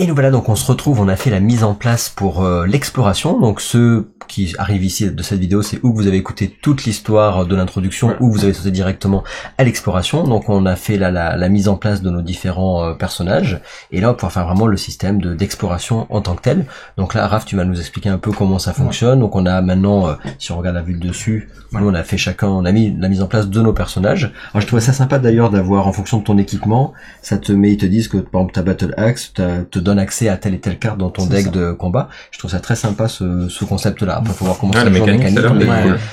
Et nous voilà, donc on se retrouve, on a fait la mise en place pour l'exploration. Donc ceux qui arrivent ici de cette vidéo, c'est où vous avez écouté toute l'histoire de l'introduction, ou vous avez sauté directement à l'exploration. Donc on a fait la mise en place de nos différents personnages, et là on va pouvoir faire vraiment le système d'exploration en tant que tel. Donc là, Raph, tu vas nous expliquer un peu comment ça fonctionne. Donc on a maintenant, si on regarde la vue de dessus, nous on a fait chacun, on a mis la mise en place de nos personnages. Alors je trouvais ça sympa d'ailleurs d'avoir, en fonction de ton équipement, ça te met, ils te disent que par exemple ta Battle Axe te donne accès à telle et telle carte dans ton deck de combat. Je trouve ça très sympa ce concept-là. Après, faut voir comment ça joue mécanique,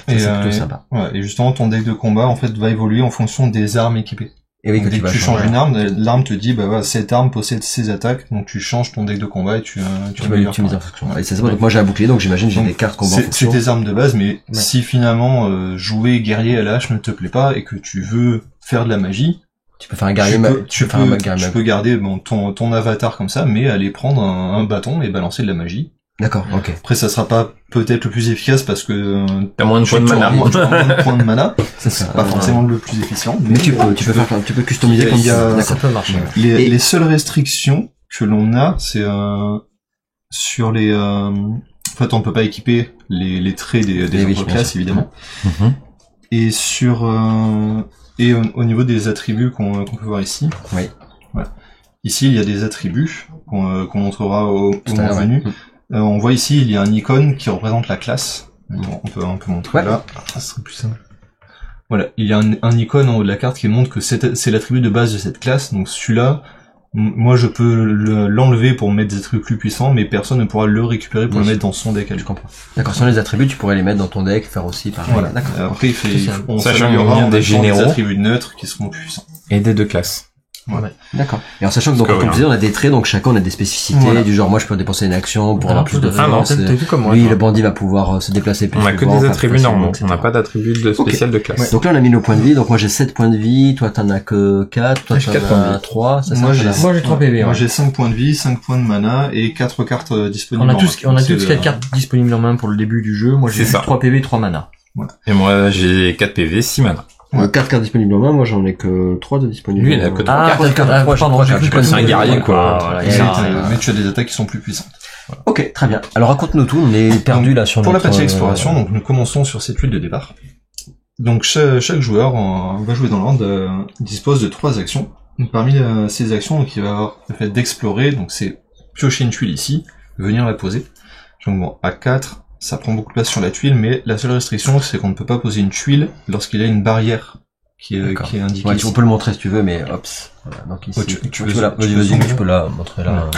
mais c'est plutôt sympa. Ouais, et justement, ton deck de combat, en fait, va évoluer en fonction des armes équipées. Et oui, dès que tu changes une arme, l'arme te dit, bah voilà, cette arme possède ces attaques, donc tu changes ton deck de combat et tu l'utilises en fonction. Et c'est ça. Donc moi j'ai un bouclier, donc j'imagine j'ai des cartes combat en fonction. C'est tes armes de base, mais si finalement jouer guerrier à la hache ne te plaît pas et que tu veux faire de la magie, tu peux faire un guerrier. Tu peux garder ton avatar comme ça, mais aller prendre un bâton et balancer de la magie. D'accord, ok. Après, ça sera pas peut-être le plus efficace parce que t'as moins de points de mana. Moins de points de mana. C'est pas forcément le plus efficient. Mais tu peux customiser comme ça. Ça peut marcher. Les seules restrictions que l'on a, c'est sur les. En fait, on peut pas équiper les traits des autres classes, évidemment. Et sur et au niveau des attributs qu'on peut voir ici. Oui. Voilà. Ici, il y a des attributs qu'on montrera au moment venu. On voit ici, il y a un icône qui représente la classe. Bon, on peut montrer là. Ça serait plus simple. Voilà, il y a un icône en haut de la carte qui montre que c'est l'attribut de base de cette classe. Donc celui-là, moi je peux l'enlever pour mettre des attributs plus puissants, mais personne ne pourra le récupérer pour le mettre dans son deck. Je comprends. D'accord, sans les attributs, tu pourrais les mettre dans ton deck, faire aussi pareil. Voilà. D'accord. Après, on s'améliorera des généraux, des attributs neutres qui seront plus puissants. Et des deux classes. Ouais. D'accord. Et en sachant que donc comme tu disais, on a des traits, donc chacun on a des spécificités du genre moi je peux dépenser une action pour avoir plus de force. Lui le bandit va pouvoir se déplacer plus. On a que des attributs normaux, on n'a pas d'attributs spécial de classe. Ouais. Donc là on a mis nos points de vie, donc moi j'ai 7 points de vie, toi t'en as que 4, toi t'en as 3, ça moi j'ai 3 PV. Moi j'ai 5 points de vie, 5 points de mana et 4 cartes disponibles. On a tous 4 cartes disponibles en main pour le début du jeu. Moi j'ai 3 PV, 3 mana. Et moi j'ai 4 PV, 6 mana. 4 cartes disponibles en main, moi j'en ai que 3 de disponibles. Lui il a que 3 cartes. Pardon, j'ai cru c'est un guerrier quoi. Mais tu as des attaques qui sont plus puissantes. Ok, très bien. Alors raconte-nous tout, on est perdu là sur pour la partie exploration, donc nous commençons sur cette huile de départ. Donc chaque joueur va jouer dans l'ordre dispose de 3 actions. Donc, parmi ces actions, donc il va avoir le fait d'explorer, donc c'est piocher une tuile ici, venir la poser. Donc bon, à 4, ça prend beaucoup de place sur la tuile, mais la seule restriction, c'est qu'on ne peut pas poser une tuile lorsqu'il y a une barrière qui est indiquée. Ouais, on peut le montrer si tu veux, mais hop. Voilà, donc ici. Tu peux la montrer là.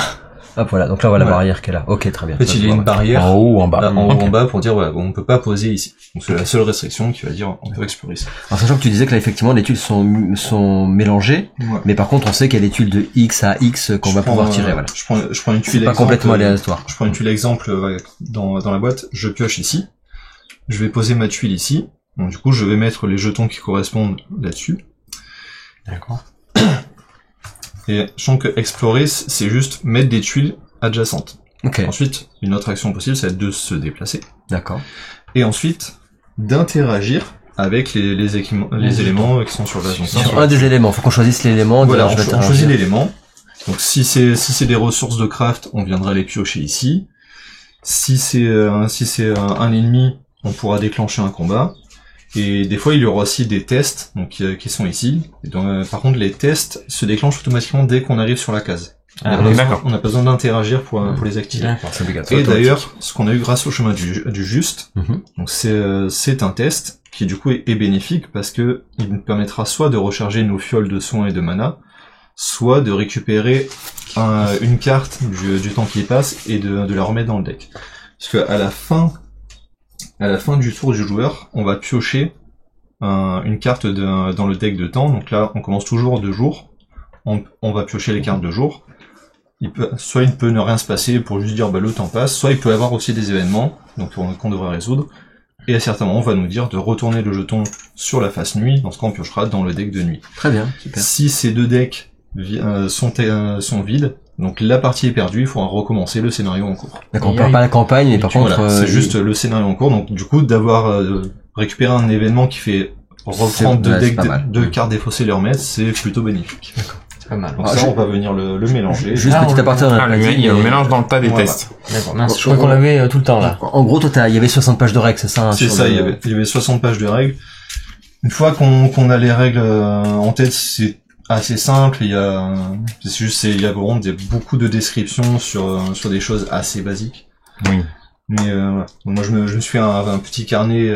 Hop, voilà. Donc là, voilà la barrière qu'elle a. Ok, très bien. En fait, il y a une barrière. En haut ou en bas. En haut, en bas, pour dire, voilà, on peut pas poser ici. Donc c'est la seule restriction qui va dire, on peut explorer ici. Alors, sachant que tu disais que là, effectivement, les tuiles sont mélangées. Ouais. Mais par contre, on sait qu'il y a des tuiles de X à X qu'on va pouvoir tirer, voilà. Je prends une tuile exemple. Pas complètement aléatoire. Je prends une tuile exemple, dans la boîte. Je pioche ici. Je vais poser ma tuile ici. Donc, du coup, je vais mettre les jetons qui correspondent là-dessus. D'accord. Et je sens que explorer, c'est juste mettre des tuiles adjacentes. Okay. Ensuite, une autre action possible, ça va être de se déplacer. D'accord. Et ensuite, d'interagir avec les éléments qui sont sur la zone. Sur un des éléments, faut qu'on choisisse l'élément. Voilà, on choisit l'élément. Donc si c'est des ressources de craft, on viendra les piocher ici. Si c'est un ennemi, on pourra déclencher un combat. Et des fois, il y aura aussi des tests, donc qui sont ici. Et donc, par contre, les tests se déclenchent automatiquement dès qu'on arrive sur la case. On n'a pas besoin d'interagir pour les activer. Et d'ailleurs, ce qu'on a eu grâce au chemin du juste, donc c'est un test qui du coup est bénéfique parce que il nous permettra soit de recharger nos fioles de soins et de mana, soit de récupérer une carte du temps qui passe et de la remettre dans le deck. Parce que à la fin du tour du joueur, on va piocher une carte dans le deck de temps. Donc là, on commence toujours de jour. On va piocher les cartes de jour. Soit il peut ne rien se passer pour juste dire le temps passe, soit il peut avoir aussi des événements qu'on devra résoudre. Et à certains moments, on va nous dire de retourner le jeton sur la face nuit. Dans ce cas, on piochera dans le deck de nuit. Très bien, super. Si ces deux decks sont vides, donc la partie est perdue, il faudra recommencer le scénario en cours. D'accord, on perd pas la campagne, mais par contre... Voilà, c'est juste le scénario en cours, donc du coup, d'avoir récupéré un événement qui fait reprendre deux cartes défaussées et les remettre, c'est plutôt bénéfique. D'accord. C'est pas mal. Donc ça, on va venir le mélanger. Juste petit aparté, il y a le mélange dans le tas des tests. D'accord, mince, je crois qu'on l'avait tout le temps là. En gros, toi, il y avait 60 pages de règles, c'est ça? C'est ça, il y avait 60 pages de règles. Une fois qu'on a les règles en tête, c'est assez simple. Il y a vraiment beaucoup de descriptions sur des choses assez basiques. Oui. Mais moi je me suis fait un petit carnet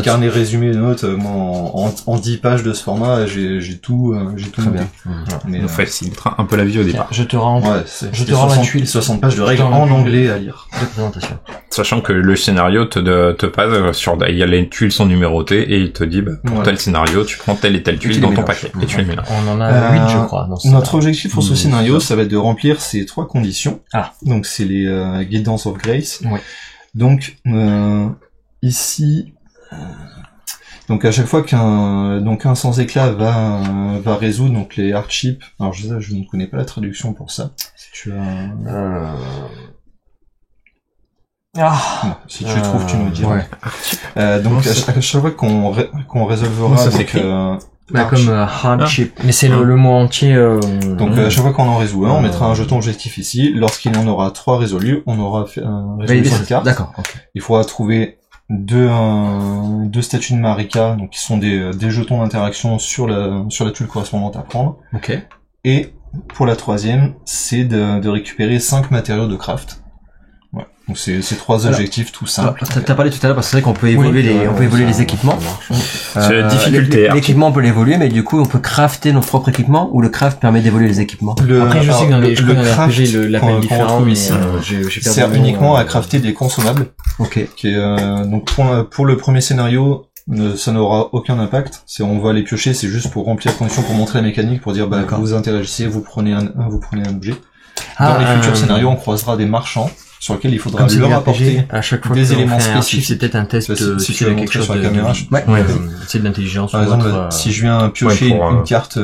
carnet résumé de notes. Moi en 10 pages de ce format, j'ai tout noté. Bien. Voilà. Mais nous facilitera un peu la vie au départ. Je te rends la 60 pages de règles en anglais à lire. De présentation. Sachant que le scénario te passe sur, il y a les tuiles sont numérotées et il te dit, pour tel scénario, tu prends telle et telle tuile dans ton paquet et tu les mélanges. On en a 8, je crois. Notre objectif pour ce scénario, ça va être de remplir ces 3 conditions. Donc c'est les Guidance of Grace. Oui. Donc ici, donc à chaque fois qu'un sans éclat va résoudre donc les hardships. Alors je ne connais pas la traduction pour ça. Si tu as si tu trouves, tu nous diras. Ouais. Donc à chaque fois qu'on résolvera ça donc comme hardship. Mais c'est le mot entier. Donc à chaque fois qu'on en résout un, on mettra un jeton objectif ici. Lorsqu'il en aura 3 résolus, on aura fait résolu cette carte. D'accord. Okay. Il faudra trouver deux statues de Marika, donc qui sont des jetons d'interaction sur la tuile correspondante à prendre. Ok. Et pour la 3e, c'est de récupérer 5 matériaux de craft. Ouais. Donc c'est 3 objectifs tout simples. T'as parlé tout à l'heure parce que c'est vrai qu'on peut évoluer les équipements. C'est la difficulté. L'équipement on peut l'évoluer, mais du coup on peut crafter notre propre équipement ou le craft permet d'évoluer les équipements. Après je sais que dans les RPG l'appelle différent, mais sert uniquement à crafter des consommables. Ok. Qui est donc pour le premier scénario, ça n'aura aucun impact. On va les piocher, c'est juste pour remplir la condition, pour montrer la mécanique, pour dire vous interagissez, vous prenez un objet. Dans les futurs scénarios, on croisera des marchands sur lesquels il faudra leur apporter à chaque fois des éléments spécifiques. C'est peut-être un test si tu veux quelque chose sur la caméra. C'est de l'intelligence. Par exemple, si je viens piocher une carte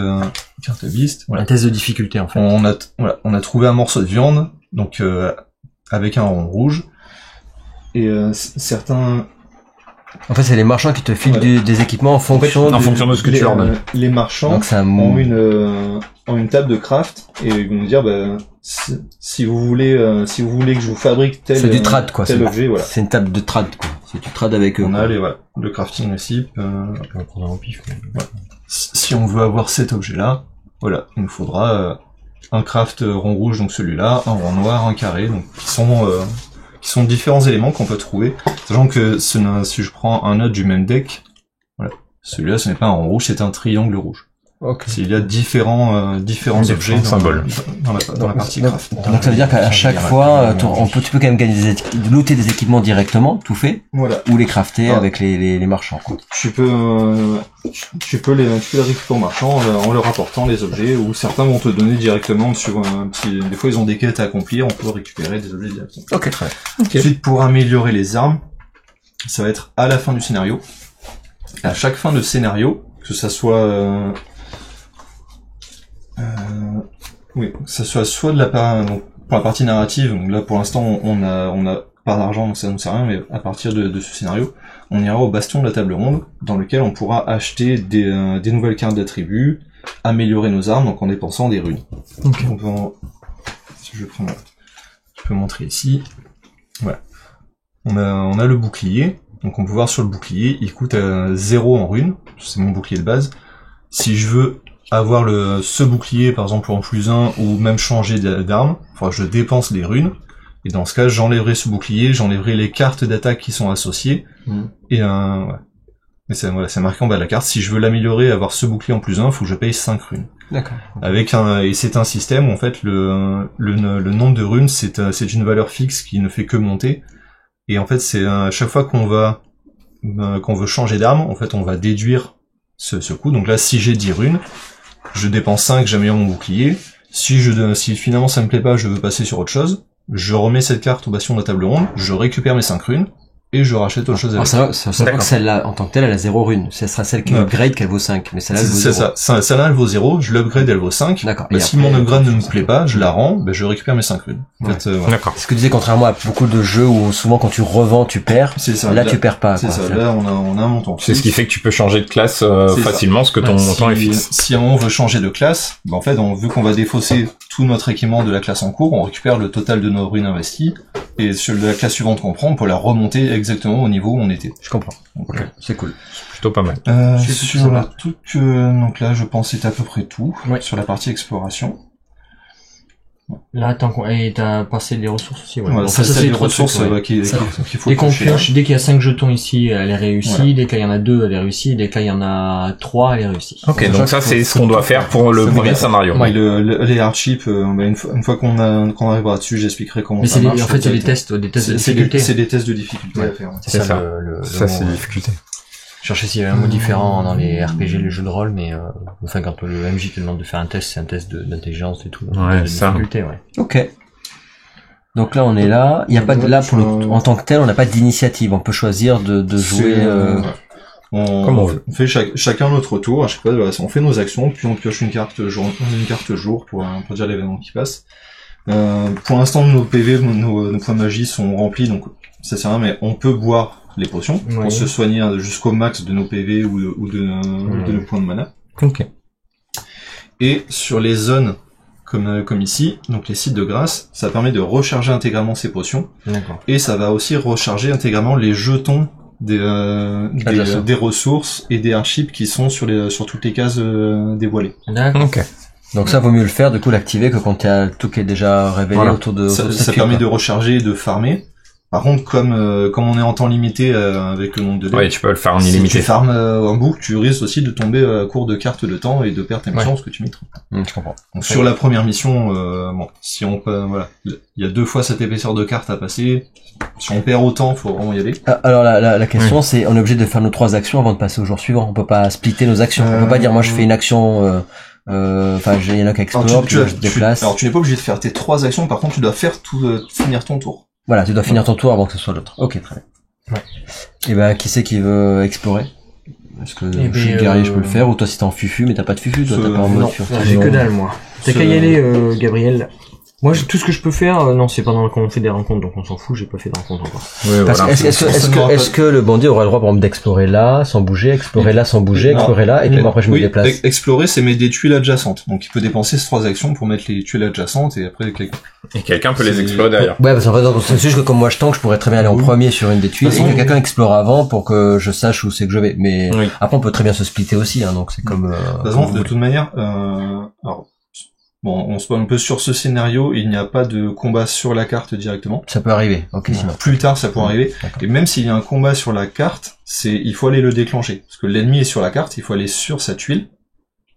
beast, un test de difficulté en fait. On a trouvé un morceau de viande, donc avec un rond rouge, et certains. En fait, c'est les marchands qui te filent des équipements en fonction de ce que tu leur donnes. Les marchands ont une table de craft et ils vont nous dire si vous voulez que je vous fabrique tel du trad quoi, tel objet, voilà. C'est une table de trad quoi. C'est du trad avec eux. On a le crafting aussi. Si on veut avoir cet objet là, voilà, il nous faudra un craft rond rouge, donc celui-là, un rond noir, un carré, donc qui sont différents éléments qu'on peut trouver. Sachant que si je prends un autre du même deck, voilà, celui-là ce n'est pas un rond rouge, c'est un triangle rouge. Okay. Il y a différents objets dans la partie craft. Donc ça veut dire qu'à chaque fois, tu peux quand même gagner looter des équipements directement, tout fait, ou les crafter avec les marchands. Quoi. Tu peux les récupérer au marchand en leur apportant les objets, ou certains vont te donner directement sur un petit. Des fois ils ont des quêtes à accomplir, on peut récupérer des objets directement. Ok, très bien. Okay. Ensuite, pour améliorer les armes, ça va être à la fin du scénario. À chaque fin de scénario, que ça soit soit de la part, donc pour la partie narrative, donc là pour l'instant on a pas d'argent donc ça ne sert à rien, mais à partir de ce scénario, on ira au bastion de la table ronde, dans lequel on pourra acheter des nouvelles cartes d'attributs, améliorer nos armes, donc en dépensant des runes. Okay. Donc je peux montrer ici. Voilà. On a le bouclier, donc on peut voir sur le bouclier, il coûte 0 en runes, c'est mon bouclier de base. Si je veux avoir ce bouclier par exemple en +1 ou même changer d'arme, je dépense des runes, et dans ce cas j'enlèverai ce bouclier, j'enlèverai les cartes d'attaque qui sont associées, et mais c'est marqué en bas de la carte, si je veux l'améliorer, avoir ce bouclier en +1, faut que je paye 5 runes. D'accord. Et c'est un système où en fait le nombre de runes c'est une valeur fixe qui ne fait que monter, et en fait c'est à chaque fois qu'on veut changer d'arme, en fait on va déduire ce coût. Donc là si j'ai 10 runes, je dépense 5, j'améliore mon bouclier. Si finalement ça me plaît pas, je veux passer sur autre chose, je remets cette carte au bastion de la table ronde, je récupère mes 5 runes, et je rachète autre chose avec. Ça que celle-là, en tant que telle, elle a 0 rune. Ce sera celle qui upgrade qu'elle vaut 5. Mais celle-là, elle vaut 0. C'est ça. Celle-là, elle vaut 0. Je l'upgrade, elle vaut 5. D'accord. Si mon upgrade ne me plaît pas, je la rends, je récupère mes 5 runes. En fait, voilà. D'accord. Ce que tu disais, contrairement à beaucoup de jeux où souvent quand tu revends, tu perds. C'est ça. Là, tu perds pas. C'est ça. Là, on a un montant. C'est ce qui fait que tu peux changer de classe facilement, parce que ton montant est fixe. Si on veut changer de classe, en fait, vu qu'on va défausser tout notre équipement de la classe en cours, on récupère le total de nos runes investies, et sur la classe suivante qu'on prend, on peut la remonter exactement au niveau où on était. Je comprends. Donc, c'est cool. C'est plutôt pas mal. Sur la truc, donc là, je pense que c'est à peu près tout. Sur la partie exploration. Là, et t'as passé les ressources aussi, ouais. Ça, c'est les ressources qu'il faut dès qu'on pioche, dès qu'il y a 5 jetons ici, elle est réussie. Voilà. Dès qu'il y en a 2, elle est réussie. Dès qu'il y en a 3, elle est réussie. Ok, donc ça, c'est ce qu'on doit faire pour le premier scénario. Ouais, les hardships, une fois qu'on arrivera dessus, j'expliquerai comment ça marche. En fait, c'est des tests de difficulté. C'est des tests de difficulté à faire. C'est ça. Ça, c'est la difficulté. Chercher s'il y avait un mot différent dans les RPG, les jeux de rôle, mais quand le MJ te demande de faire un test, c'est un test d'intelligence et tout. Ouais, ça. Difficulté, ouais. Ok. Donc là, on est là. Il y a pas de là en tant que tel, on n'a pas d'initiative. On peut choisir de jouer. Comme on veut. On fait chacun notre tour. À chaque fois, on fait nos actions, puis on pioche une carte jour pour dire l'événement qui passe. Pour l'instant, nos PV, nos points de magie sont remplis, donc ça sert à rien. Mais on peut boire les potions pour se soigner jusqu'au max de nos PV ou de nos points de mana. Ok. Et sur les zones comme ici, donc les sites de grâce, ça permet de recharger intégralement ces potions. D'accord. Et ça va aussi recharger intégralement les jetons des ressources et des hardships qui sont sur toutes les cases dévoilées. D'accord. Ok. Donc ça vaut mieux le faire, du coup l'activer que quand il y a tout qui est déjà révélé autour de ça permet de recharger et de farmer. Par contre, comme on est en temps limité avec le nombre de dés, ouais, tu peux le faire en illimité. Si tu farmes un bout, tu risques aussi de tomber à court de cartes de temps et de perdre tes missions parce que tu mets trop. Je comprends. Donc sur la première mission, si on voilà, il y a 2 fois cette épaisseur de carte à passer. Si on perd autant, faut vraiment y aller. Alors la question c'est, on est obligé de faire nos 3 actions avant de passer au jour suivant. On peut pas splitter nos actions. On peut pas dire moi je fais une action. Il y en a qui explore, puis je déplace. Alors tu n'es pas obligé de faire tes 3 actions. Par contre, tu dois faire finir ton tour. Voilà, tu dois finir ton tour avant que ce soit l'autre. Ok, très bien. Et qui c'est qui veut explorer? Est-ce que je suis guerrier, je peux le faire? Ou toi, si t'es en fufu, mais t'as pas de fufu, toi, t'as pas en mode fufu? Non, j'ai que dalle, moi. T'as qu'à y aller, Gabriel. Moi, tout ce que je peux faire, non, c'est pendant qu'on fait des rencontres, donc on s'en fout, j'ai pas fait de rencontres encore. Ouais, parce voilà. Est-ce que le bandit aura le droit, par exemple, d'explorer là, sans bouger, explorer là, sans bouger, explorer là, et puis après je me déplace? Explorer, c'est mettre des tuiles adjacentes. Donc, il peut dépenser ces 3 actions pour mettre les tuiles adjacentes, et après, quelqu'un peut les explorer derrière. Ouais, parce qu'en fait, c'est juste que comme moi je tank, je pourrais très bien aller en premier sur une des tuiles, et que quelqu'un explore avant pour que je sache où c'est que je vais. Mais après, on peut très bien se splitter aussi, hein, donc c'est comme... de toute manière, bon, on se parle un peu sur ce scénario, il n'y a pas de combat sur la carte directement. Ça peut arriver, ok. Plus tard, ça peut arriver. Et même s'il y a un combat sur la carte, il faut aller le déclencher. Parce que l'ennemi est sur la carte, il faut aller sur sa tuile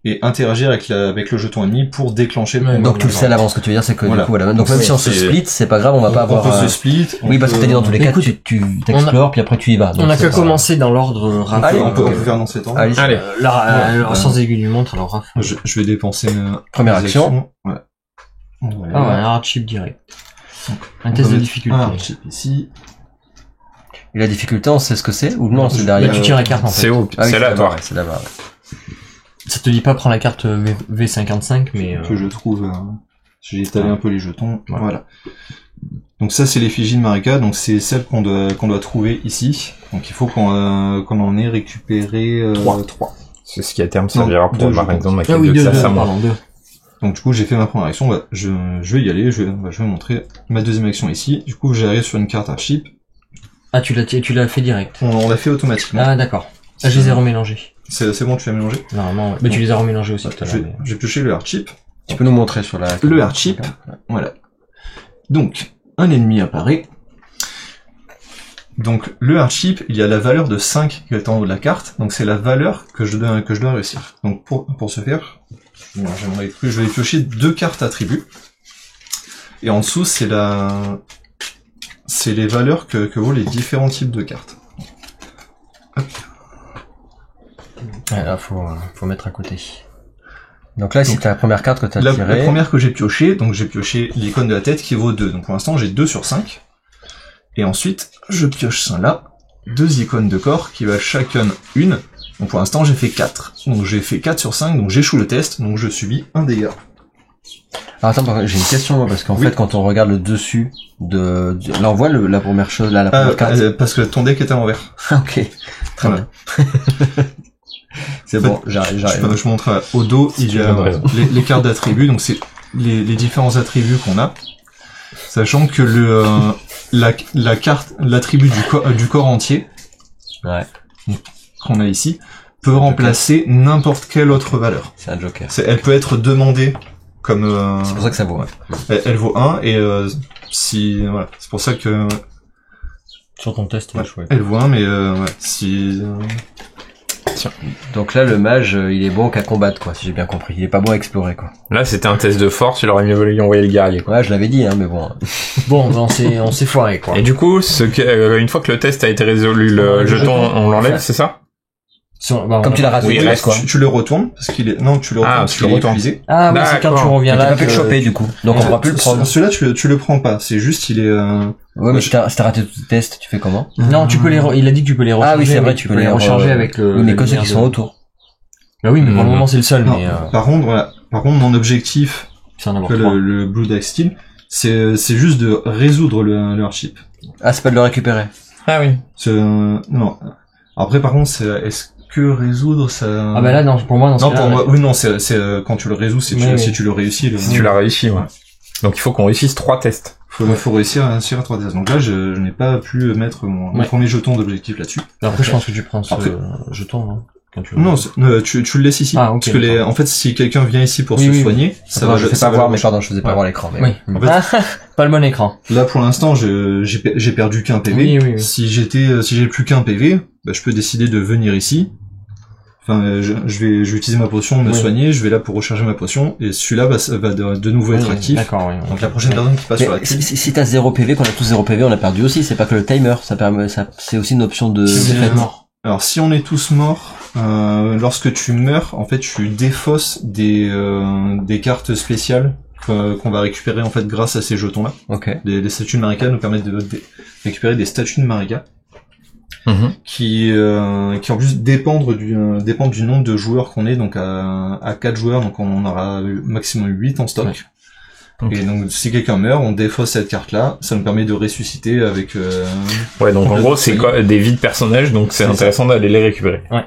et interagir avec le jeton ennemi pour déclencher le combat. Donc tu le sais à l'avance, ce que tu veux dire, c'est que du coup, voilà. Donc même si on se split, c'est pas grave, on va pas avoir... On peut se split. Oui, parce que t'as dit dans tous les cas, tu t'explores, puis après tu y vas. On a qu'à commencer dans l'ordre rapide. Allez, on peut faire dans cet ordre. Allez. Sans aiguille du montre, alors Raph. Je vais dépenser première action. Ouais. Un hardship direct. Un test de difficulté. Un hardship ici. Et la difficulté, on sait ce que c'est ou non, c'est derrière. Tu tires la carte en fait. C'est où? C'est là, toi. C'est là-bas. Ça te dit pas prends la carte V55, mais que je trouve. J'ai étalé un peu les jetons. Voilà. Donc ça, c'est l'effigie de Marika. Donc c'est celle qu'on doit trouver ici. Donc il faut qu'on en ait récupéré 3. C'est ce qui à terme servira pour ma exemple. Ah oui, 2. Donc du coup, j'ai fait ma première action. Je vais y aller. Je vais montrer ma deuxième action ici. Du coup, j'arrive sur une carte archip. Ah, tu l'as fait direct. On l'a fait automatiquement. Ah d'accord. Ah, je les ai remélangés. C'est bon, tu l'as mélangé? Normalement, ouais. Mais tu les as remélangés aussi tout à l'heure. J'ai pioché le hardchip. Tu peux nous montrer sur le hardchip. Voilà. Donc, un ennemi apparaît. Donc, le hardchip, il y a la valeur de 5 qui est en haut de la carte. Donc, c'est la valeur que je dois réussir. Donc, pour ce faire, je vais piocher 2 cartes attributs. Et en dessous, c'est les valeurs que vaut les différents types de cartes. Hop. Ouais, là, faut mettre à côté. Donc là, c'est la première carte que tu as tirée. La première que j'ai piochée, donc j'ai pioché l'icône de la tête qui vaut 2. Donc pour l'instant, j'ai 2 sur 5. Et ensuite, je pioche ça là, 2 icônes de corps qui valent chacune une. Donc pour l'instant j'ai fait 4. Donc j'ai fait 4 sur 5, donc j'échoue le test, donc je subis un dégât. Alors attends, j'ai une question moi, parce qu'en fait quand on regarde le dessus là on voit la première chose, là, la première carte. Parce que ton deck est à l'envers. Ok, très bien. C'est bon, j'arrive. Je montre au dos, il y a les cartes d'attributs, donc c'est les différents attributs qu'on a. Sachant que la carte, l'attribut du corps entier, qu'on a ici, peut remplacer n'importe quelle autre valeur. C'est un joker. Elle peut être demandée comme... C'est pour ça que ça vaut, elle vaut 1, et voilà, c'est pour ça que... Sur ton test, elle vaut 1, mais si... Donc là, le mage, il est bon qu'à combattre, quoi, si j'ai bien compris. Il est pas bon à explorer, quoi. Là, c'était un test de force, il aurait mieux voulu envoyer le guerrier, quoi. Ouais, je l'avais dit, mais bon. Bon, on s'est foiré, quoi. Et du coup, une fois que le test a été résolu, le jeton, on l'enlève, c'est ça? Comme tu l'as raté, oui, quoi. Tu le retournes, parce qu'il est... Non, tu le retournes parce qu'il est épuisé. Ah, oui, c'est quand tu reviens là. Tu peux plus le choper, du coup. Donc on pourra plus le prendre. Celui-là, tu le prends pas. C'est juste, il est... Ouais, mais si t'as raté tout le test, tu fais comment? Non, tu peux il a dit que tu peux les recharger. Ah oui, c'est vrai, tu peux les recharger avec le... Oui, mais que ceux qui sont autour. Bah oui, mais pour le moment, c'est le seul, mais... Par contre, mon objectif, le Blue Dice Steel, c'est juste de résoudre le hardship. Ah, c'est pas de le récupérer. Ah oui. Non. Après, par contre, est-ce que résoudre, ça... Ah bah là, non, pour moi, dans ce cas-là... Non, pour moi, oui, non, c'est quand tu le résous, si tu le réussis. Si tu l'as réussi, ouais. Donc il faut qu'on réussisse 3 tests. Faut réussir à 3 tests. Donc là, je n'ai pas pu mettre mon premier jeton d'objectif là-dessus. Après, je pense que tu prends ce jeton, hein. Non, tu le laisses ici. Ah, okay, parce que en fait, si quelqu'un vient ici pour se soigner, ça va. Je fais pas voir, mais pardon, je faisais pas voir l'écran. Oui. En fait, pas le bon écran. Là, pour l'instant, j'ai perdu qu'un PV. Oui. Si j'ai plus qu'un PV, bah, je peux décider de venir ici. Enfin, je vais utiliser ma potion, me soigner, je vais là pour recharger ma potion, et celui-là va de nouveau être actif. D'accord, oui. Donc la prochaine personne qui passe sur la queue. Si t'as 0 PV, qu'on a tous 0 PV, on a perdu aussi. C'est pas que le timer, c'est aussi une option de... Alors si on est tous morts, lorsque tu meurs, en fait, tu défausses des cartes spéciales qu'on va récupérer en fait grâce à ces jetons-là. Ok. Les statues de Marika nous permettent de récupérer des statues de Marika. Qui en plus dépendent du nombre de joueurs qu'on est, donc à 4 joueurs, donc on aura maximum 8 en stock. Okay. Et donc si quelqu'un meurt, on défausse cette carte là, ça nous permet de ressusciter avec ouais, donc en gros c'est quoi des vies de personnages, donc c'est intéressant d'aller les récupérer. Ouais.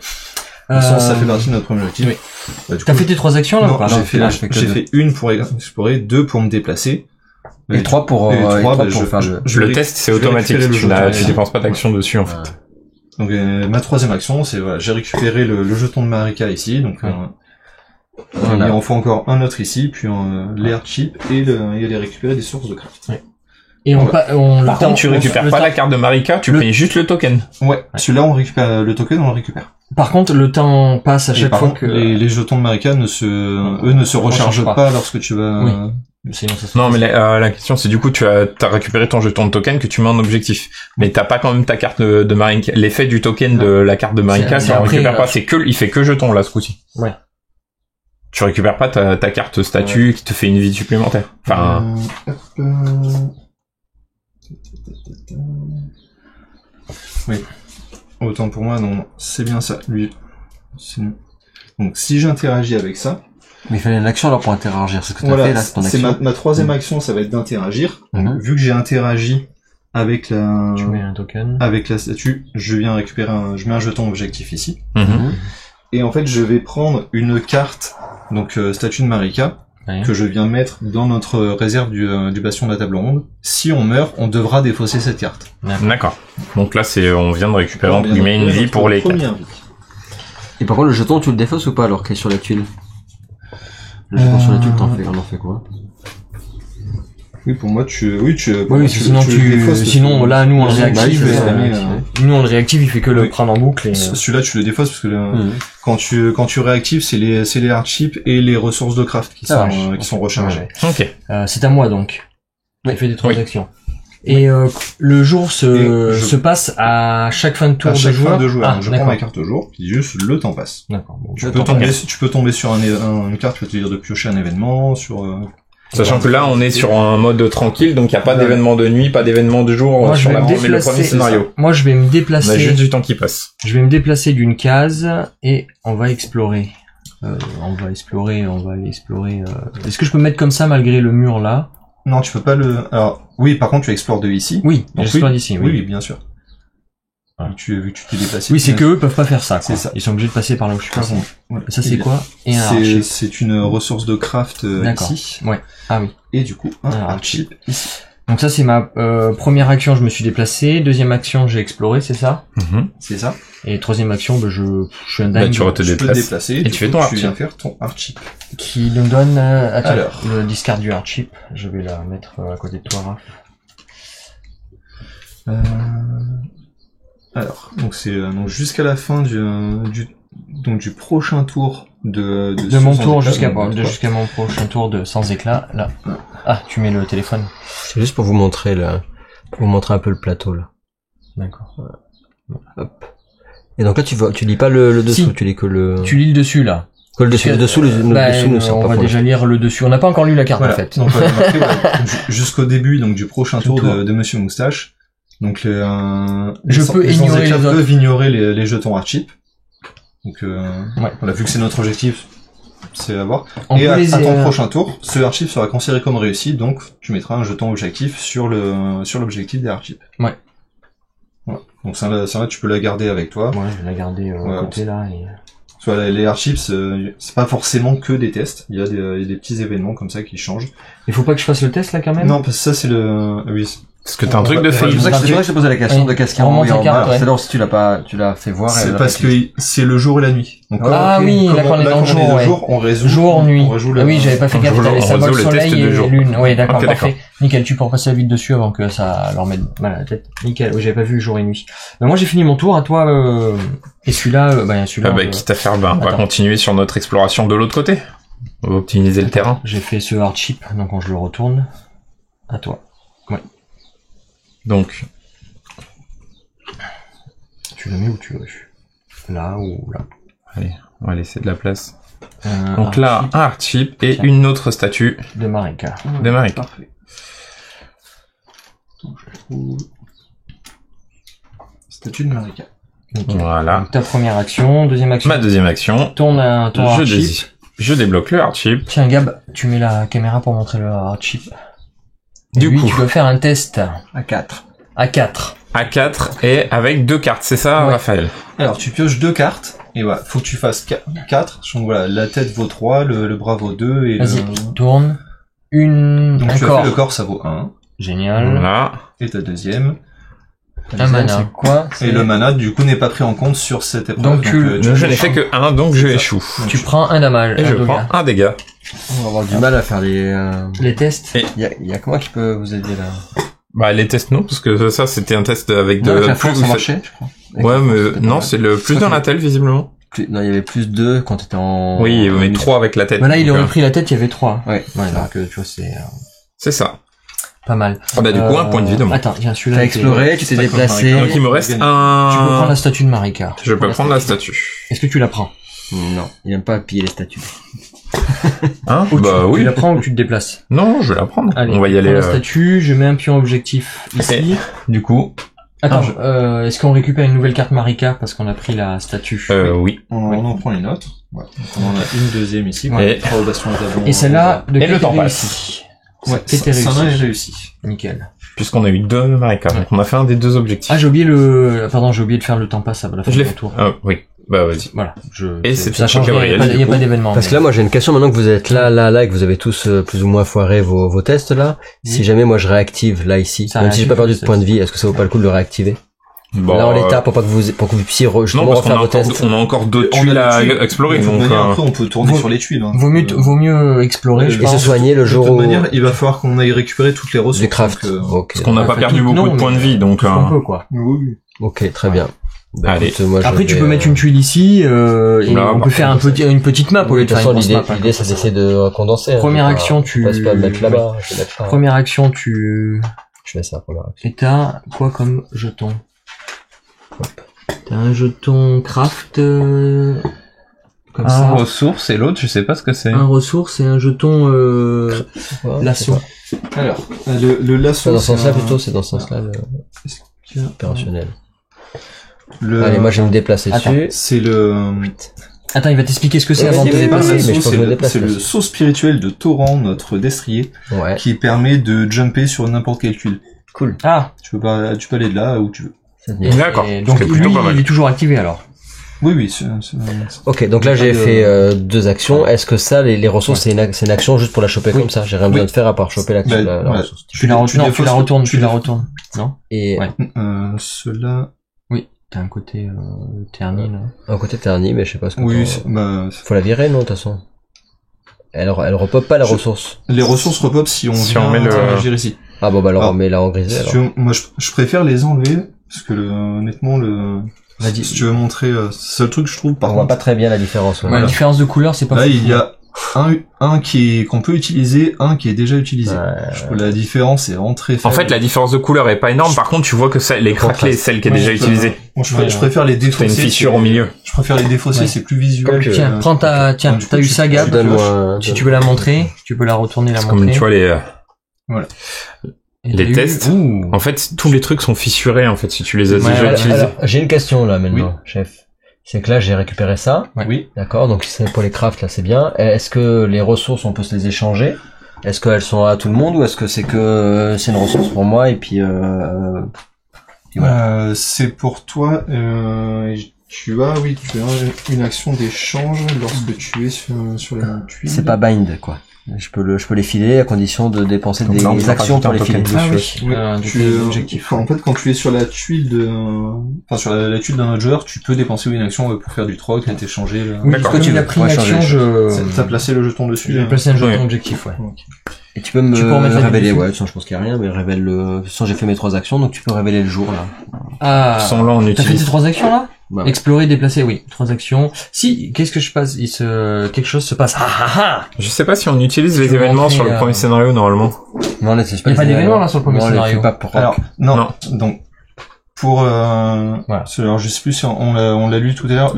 Ça fait partie de notre premier objectif. Oui. T'as fait tes 3 actions là? Non, j'ai fait une pour explorer, 2 pour me déplacer. Et 3 pour faire le test, c'est automatique, tu dépenses pas d'action dessus en fait. Donc ma troisième action, c'est j'ai récupéré le jeton de Marika ici, donc il en faut encore un autre ici, puis les hardchips et aller récupérer des sources de craft. Ouais. Et par contre, tu récupères pas la carte de Marika, tu payes juste le token. Ouais. Celui-là, on récupère le token, on le récupère. Par contre, le temps passe à chaque fois que les jetons de Marika ne se rechargent pas lorsque tu vas. Oui. Non, mais la question c'est du coup t'as récupéré ton jeton de token que tu mets en objectif, mais t'as pas quand même ta carte de Marika. L'effet du token de la carte de Marika, ça récupère pas. Il fait que jeton là ce coup-ci. Ouais. Tu récupères pas ta carte statue qui te fait une vie supplémentaire. Enfin. Oui. Autant pour moi, non, c'est bien ça. Lui. Donc si j'interagis avec ça. Mais il fallait une action alors pour interagir. C'est ce que tu as fait là, c'est ton action. C'est ma troisième action, ça va être d'interagir. Vu que j'ai interagi avec tu mets un token. Avec la statue, je viens récupérer je mets un jeton objectif ici. Et en fait, je vais prendre une carte, donc statue de Marika, que je viens mettre dans notre réserve du bastion de la table ronde. Si on meurt, on devra défausser cette carte. D'accord. Donc là, on vient de récupérer entre guillemets une vie pour les 4. Et par contre, le jeton, tu le défausses ou pas alors qu'il est sur la tuile? Le jeton sur la tuile, on en fait quoi? Oui, pour moi, sinon, là, nous, on le réactive. Nous, on le réactive, il fait que le prendre en boucle. Celui-là, tu le défausses parce que quand tu réactives, c'est les hardchips et les ressources de craft qui sont rechargées. Ok. C'est à moi, donc. Il fait des transactions. Et le jour se passe à chaque fin de tour de joueur. Je prends ma carte jour, puis juste le temps passe. D'accord. Bon, tu peux tomber sur une carte qui va te dire de piocher un événement, sur Sachant que là, on est sur un mode tranquille, donc il n'y a pas d'événement de nuit, pas d'événement de jour Moi, sur le premier scénario. Moi, je vais me déplacer. On a juste du temps qui passe. Je vais me déplacer d'une case et on va explorer. On va explorer. Est-ce que je peux me mettre comme ça malgré le mur là? Non, tu peux pas le... Alors, oui, par contre, tu explores de ici. Oui, donc j'explore d'ici, oui. Oui, bien sûr. Voilà. Vu que tu t'es déplacé. Oui, c'est que eux peuvent pas faire ça, quoi. C'est ça. Ils sont obligés de passer par là où je suis passé. Voilà. Ça, c'est quoi? Et un hardchip. C'est une ressource de craft D'accord. ici. Ouais. Ah oui. Et du coup, un Un hardchip ici. Donc ça, c'est ma première action, je me suis déplacé. Deuxième action, j'ai exploré, c'est ça? C'est ça. Et troisième action, je suis un dingue. Bah, tu te peux te déplaces. déplacer. Et du tu fais coup, ton tu hardchip. viens faire ton hardchip. Qui nous donne, attends, Alors. le discard du hardchip. Je vais la mettre à côté de toi, Raph. Alors, donc c'est donc jusqu'à la fin du prochain tour de Mon sans tour éclat, jusqu'à mon prochain tour de sans éclat, là. Ah, tu mets le téléphone. C'est juste pour vous montrer un peu le plateau là. D'accord. Hop. Et donc là tu lis pas le dessous, Si. tu lis que le. Tu lis le dessus, là. Que le dessus, le dessous nous sert on pas va pour déjà lire le dessus. On n'a pas encore lu la carte, Voilà. en fait. Donc, marqué, voilà, jusqu'au début donc du prochain tour de Monsieur Moustache. Donc les ignorer les autres. peuvent ignorer les jetons hardchip. Donc voilà, vu que c'est notre objectif, c'est à voir. Et à ton prochain tour, ce hardchip sera considéré comme réussi, donc tu mettras un jeton objectif sur l'objectif des hardchips. Ouais. Voilà. Donc ça là, tu peux la garder avec toi. Ouais, je vais la garder à côté, là. Et... Soit les hardchips, c'est pas forcément que des tests. Il y a des petits événements comme ça qui changent. Il faut pas que je fasse le test, là, quand même? Non, parce que ça c'est le... Oui. Parce que t'as un truc de C'est phase. pour ça que je te posais la question de qu'est-ce qu'il y a en haut et en bas. C'est alors si tu l'as fait voir. C'est parce que c'est le jour et la nuit. Donc, oui, là quand on est dans le jour, ouais. On résout. Jour, nuit. On résout Ah oui, j'avais pas fait gaffe, t'avais symbole soleil et lune. Oui, d'accord, Ok, parfait. Nickel, tu peux passer vite dessus avant que ça leur mette mal à la tête. Nickel, oui, j'avais pas vu jour et nuit. Moi, j'ai fini mon tour, à toi, et celui-là, Quitte à faire, on va continuer sur notre exploration de l'autre côté. On va optimiser le terrain. J'ai fait ce hardchip, donc quand je le retourne, à toi. Ouais. Donc, tu le mets où tu veux. Là ou là. Allez, on va laisser de la place. Donc là, un hardchip et une autre statue de Marika. De Marika. Parfait. Donc, je trouve... Statue de Marika. Nickel. Voilà. Donc, ta première action, deuxième action. Ma deuxième action. Ton hardchip. Je débloque le hardchip. Tiens, Gab, tu mets la caméra pour montrer le hardchip. Du coup, tu dois faire un test. À 4. À 4. À 4 et avec 2 cartes, c'est ça, Ouais. Raphaël? Alors, tu pioches 2 cartes, et voilà, faut que tu fasses 4. Donc voilà, la tête vaut 3, le bras vaut 2, et Vas-y, tourne. Donc un tu as corps. fait le corps, ça vaut 1. Génial. Voilà. Et ta deuxième. Un mana. C'est quoi? Et le mana, du coup, n'est pas pris en compte sur cette épreuve. Donc, Je n'ai fait que 1, donc je échoue. Tu prends un damage. Et un je dégât. prends un dégât. On va avoir du mal à faire Les tests. Et- il y a que moi qui peut vous aider là. Bah, les tests non, parce que ça, c'était un test avec Non, de... avec la force, ça marchait, je crois. Ouais, mais non, c'est le plus dans la tête, visiblement. Non, il y avait plus 2 quand t'étais en... Oui, mais 3 avec la tête. Bah là, il donc, aurait pris la tête, il y avait 3. Ouais. Ouais, donc tu vois, c'est c'est ça. pas mal. Ah bah, du coup, un point de vie de moi. Attends, tiens, celui-là. T'as exploré, tu t'es c'est déplacé. Donc, il me reste Tu peux prendre un... la statue de Marika. Je peux prendre la statue. Est-ce que tu la prends? Non, il aime pas piller les statues. Hein? Ou Bah tu oui. la prends ou tu te déplaces? Non, je vais la prendre. Allez, On va y prends aller. la statue, je mets un pion objectif ici. Du coup, Attends, est-ce qu'on récupère une nouvelle carte Marika parce qu'on a pris la statue? oui. On en prend une autre. Voilà. Donc, on en a une deuxième ici. Ouais. Et 3 au bastion d'avant. Et celle-là, de Et quel le temps côté passe. ici? Ouais, C'était ça réussi. en est réussi. Nickel. Puisqu'on a eu 2 Marika. Donc, on a fait un des 2 objectifs. Ah, j'ai oublié pardon, j'ai oublié de faire le temps passe à la fin Je de l'ai mon fait. tour. Ah, oui. Bah, vas-y. Voilà. Et c'est ça pour change rien, il Gabriel, n'y a du pas coup. d'événement. Parce que là, moi, j'ai une question maintenant que vous êtes là, et que vous avez tous plus ou moins foiré vos tests là. Si jamais moi je réactive là ici, Ça même si j'ai réactive pas perdu de le point de vie, est-ce que ça vaut pas le coup de le réactiver? Bon, Là, en l'état, pour que vous puissiez non, justement parce qu'on refaire a vos encore, tests. on a encore d'autres On a tuiles des à tuiles. explorer, De toute donc, manière, après, on peut tourner vaut- sur les tuiles. Hein. Vaut mieux explorer, je Et se pense. soigner le De jour toute où... manière, il va falloir qu'on aille récupérer toutes les ressources. Du craft. donc, Ok. parce qu'on n'a pas Enfin, perdu tout- beaucoup non, de points de vie, donc, Tout ce qu'on peut, quoi. Ok, très bien. Bah, Allez. écoute, moi, je Après, tu vais, peux mettre une tuile ici, et Là, on peut faire une petite map au lieu De de toute faire façon, une grosse map. l'idée, c'est d'essayer de condenser. hein. Première Je vais action, pas- je passe pas à le mettre là-bas. Je vais mettre là. Première action, tu... Je fais ça, première action. Et t'as quoi comme jeton? T'as un jeton craft, comme un ça. ressource et l'autre, je sais pas ce que c'est. Un ressource et un jeton lasso. Alors, le lasso. C'est dans ce sens-là c'est un- plutôt, c'est dans ce sens-là Tiens, opérationnel. le- Allez, moi je vais me déplacer Attends. dessus. C'est le. Attends, il va t'expliquer ce que c'est Ouais, avant de te vas-y, déplacer. vas-y. mais je pense que je me déplace, C'est le là. saut spirituel de Torrent, notre destrier, Ouais, qui permet de jumper sur n'importe quelle tuile. cool. Ah, Tu peux aller de là où tu veux. Ça se dit. D'accord. et donc C'est lui, plutôt pas mal. il est toujours activé alors. Oui, oui. Ok, donc là j'ai fait 2 actions. Est-ce que ça, les ressources, c'est une action juste pour la choper Oui. comme ça? J'ai rien besoin de faire à part choper l'action, Bah, la ouais. ressource. Tu la retournes, tu la retournes, tu la retournes. retournes. Non? Et Ouais. Cela. Oui. T'as un côté terni là. un côté terni, mais je sais pas ce que Oui, t'en- faut la virer, non, de toute façon. Elle repop pas la ressource. les ressources repop si on Si vient on met le- interagir ici. Ah bon, bah alors Ah. on met là en grisé, Si alors. tu veux, moi, je préfère les enlever parce que honnêtement, Vas-y. si tu veux montrer, c'est le truc que je trouve. Par On voit contre, pas très bien la différence. ouais. Ouais, la différence de couleur, c'est pas là, fou. il y a un qu'on peut utiliser, un qui est déjà utilisé. Je trouve la différence est vraiment très En faible. fait, la différence de couleur est pas énorme. Par contre, tu vois que ça, elle est craquelée, celle qui est Ouais, déjà je peux- utilisée. Moi, Ouais, je préfère les T'as défausser. une fissure au milieu. Je préfère les défausser, Ouais. c'est plus visuel. Comme tu veux. Tiens, prends ta, tiens, Du coup, t'as eu tu- ça, Gab. tu- Donne-moi. Si tu veux la montrer, tu peux la retourner, la C'est montrer. comme, tu vois, Et les t'as eu- tests. Ouh. en fait, tous les trucs sont fissurés, en fait, si tu les as Ouais, déjà ouais, utilisés. Alors, j'ai une question là maintenant, chef. C'est que là j'ai récupéré ça, Oui. d'accord, donc c'est pour les crafts là c'est bien. Est-ce que les ressources on peut se les échanger? Est-ce qu'elles sont à tout le monde ou est-ce que c'est une ressource pour moi et puis voilà. C'est pour toi. Tu as une action d'échange lorsque tu es sur la même tuile. C'est pas bind quoi. Je peux les filer à condition de dépenser Donc des là, on peut actions pour les rajouter un filer. token. Oui, Tu objectif. en fait, quand tu es sur la tuile sur la tuile d'un autre joueur, tu peux dépenser une action pour faire du troc et t'échanger. Oui, D'accord. comme Tu il veux. a pris Ouais, une changer action, les T'as placé le jeton dessus. j'ai placé un jeton Ouais. objectif, ouais. Et tu peux me Tu peux remettre la révéler, dessus. ouais, sans je pense qu'il y a rien, mais révèle le, sans j'ai fait mes 3 actions, donc tu peux révéler le jour là. Ah. Sans là, on T'as fait tes utilise. 3 actions là? Bah, ouais. Explorer, déplacer, oui. 3 actions. Si, qu'est-ce que je passe? Quelque chose se passe. Ah ah ah! Je sais pas si on utilise Tu les veux événements montrer, sur le premier scénario, normalement. Non, là, c'est Il y a pas d'événement, là, sur le premier scénario. Pas pour Alors, non. Non. Donc, pour, Voilà. alors, je sais plus si on l'a lu tout à l'heure.